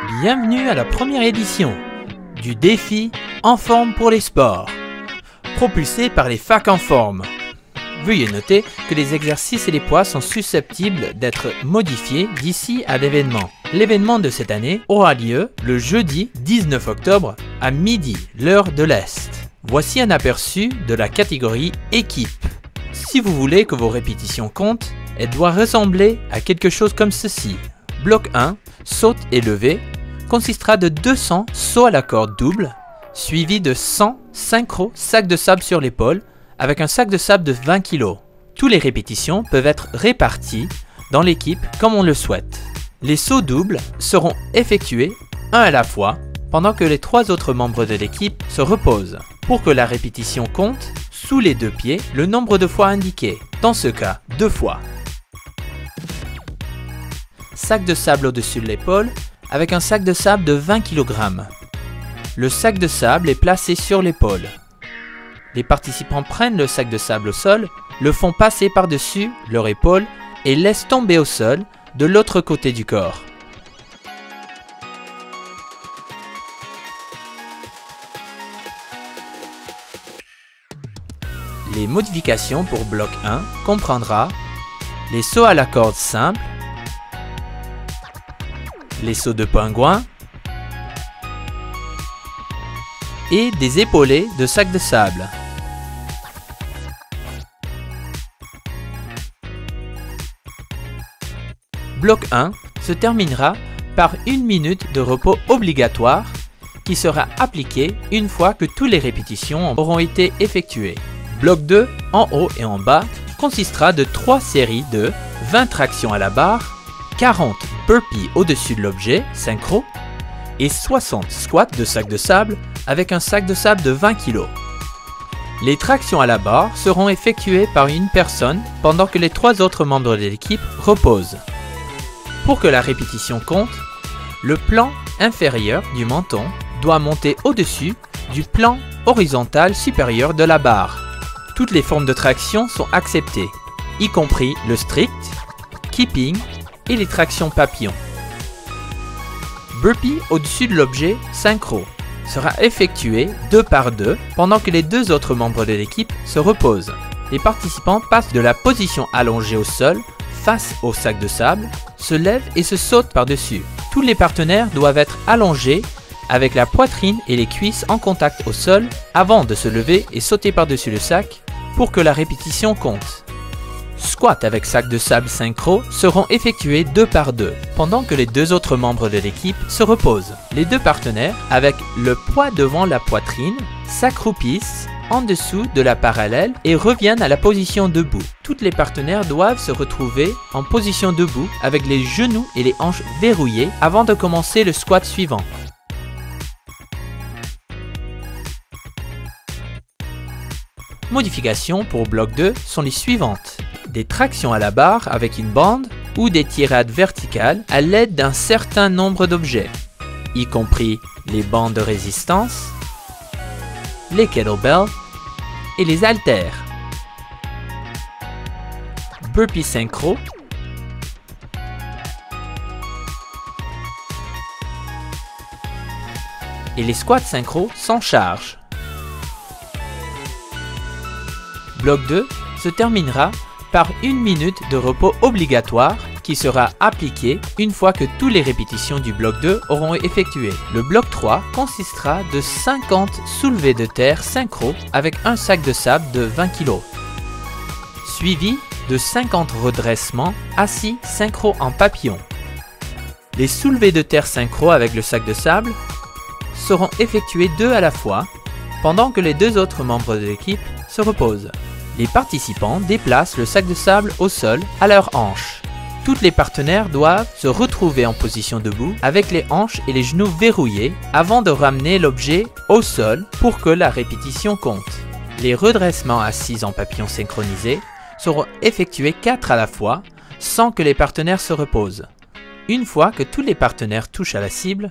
Bienvenue à la première édition du défi En Forme pour les sports, propulsé par les facs en forme. Veuillez noter que les exercices et les poids sont susceptibles d'être modifiés d'ici à l'événement. L'événement de cette année aura lieu le jeudi 19 octobre à midi, l'heure de l'Est. Voici un aperçu de la catégorie équipe. Si vous voulez que vos répétitions comptent, elle doit ressembler à quelque chose comme ceci. Bloc 1, saute et levée, consistera de 200 sauts à la corde double, suivi de 100 synchro sacs de sable sur l'épaule, avec un sac de sable de 20 kg. Toutes les répétitions peuvent être réparties dans l'équipe comme on le souhaite. Les sauts doubles seront effectués un à la fois, pendant que les 3 autres membres de l'équipe se reposent. Pour que la répétition compte, sous les 2 pieds, le nombre de fois indiqué, dans ce cas 2 fois. Sac de sable au-dessus de l'épaule, avec un sac de sable de 20 kg. Le sac de sable est placé sur l'épaule. Les participants prennent le sac de sable au sol, le font passer par-dessus leur épaule et laissent tomber au sol de l'autre côté du corps. Les modifications pour bloc 1 comprendra les sauts à la corde simple, les sauts de pingouin et des épaulés de sac de sable. Bloc 1 se terminera par 1 minute de repos obligatoire qui sera appliqué une fois que toutes les répétitions auront été effectuées. Bloc 2, en haut et en bas, consistera de 3 séries de 20 tractions à la barre, 40 burpees au-dessus de l'objet, synchro, et 60 squats de sac de sable avec un sac de sable de 20 kg. Les tractions à la barre seront effectuées par une personne pendant que les 3 autres membres de l'équipe reposent. Pour que la répétition compte, le plan inférieur du menton doit monter au-dessus du plan horizontal supérieur de la barre. Toutes les formes de traction sont acceptées, y compris le strict, keeping et les tractions papillon. Burpee au-dessus de l'objet synchro sera effectué 2 par 2 pendant que les 2 autres membres de l'équipe se reposent. Les participants passent de la position allongée au sol face au sac de sable, se lèvent et se sautent par-dessus. Tous les partenaires doivent être allongés avec la poitrine et les cuisses en contact au sol avant de se lever et sauter par-dessus le sac pour que la répétition compte. Squats avec sac de sable synchro seront effectués 2 par 2 pendant que les 2 autres membres de l'équipe se reposent. Les 2 partenaires, avec le poids devant la poitrine, s'accroupissent en dessous de la parallèle et reviennent à la position debout. Tous les partenaires doivent se retrouver en position debout avec les genoux et les hanches verrouillés avant de commencer le squat suivant. Modifications pour bloc 2 sont les suivantes. Des tractions à la barre avec une bande ou des tirades verticales à l'aide d'un certain nombre d'objets, y compris les bandes de résistance, les kettlebells et les haltères. Burpee synchro, et les squats synchro sans charge. Bloc 2 se terminera par 1 minute de repos obligatoire qui sera appliqué une fois que toutes les répétitions du bloc 2 auront effectué. Le bloc 3 consistera de 50 soulevés de terre synchro avec un sac de sable de 20 kg, suivi de 50 redressements assis synchro en papillon. Les soulevés de terre synchro avec le sac de sable seront effectués 2 à la fois pendant que les 2 autres membres de l'équipe se reposent. Les participants déplacent le sac de sable au sol à leurs hanches. Tous les partenaires doivent se retrouver en position debout avec les hanches et les genoux verrouillés avant de ramener l'objet au sol pour que la répétition compte. Les redressements assis en papillon synchronisés seront effectués 4 à la fois sans que les partenaires se reposent. Une fois que tous les partenaires touchent à la cible,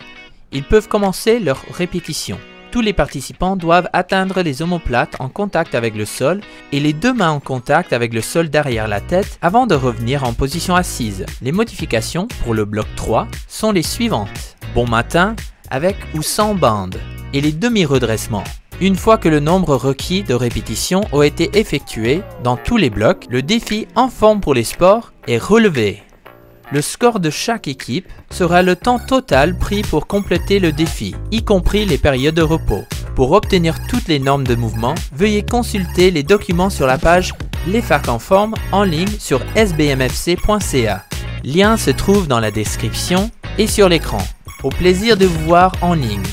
ils peuvent commencer leur répétition. Tous les participants doivent atteindre les omoplates en contact avec le sol et les 2 mains en contact avec le sol derrière la tête avant de revenir en position assise. Les modifications pour le bloc 3 sont les suivantes. bon matin, avec ou sans bande, et les demi-redressements. Une fois que le nombre requis de répétitions a été effectué dans tous les blocs, le défi en forme pour les sports est relevé. Le score de chaque équipe sera le temps total pris pour compléter le défi, y compris les périodes de repos. Pour obtenir toutes les normes de mouvement, veuillez consulter les documents sur la page Les FAQ en forme en ligne sur sbmfc.ca. Lien se trouve dans la description et sur l'écran. Au plaisir de vous voir en ligne.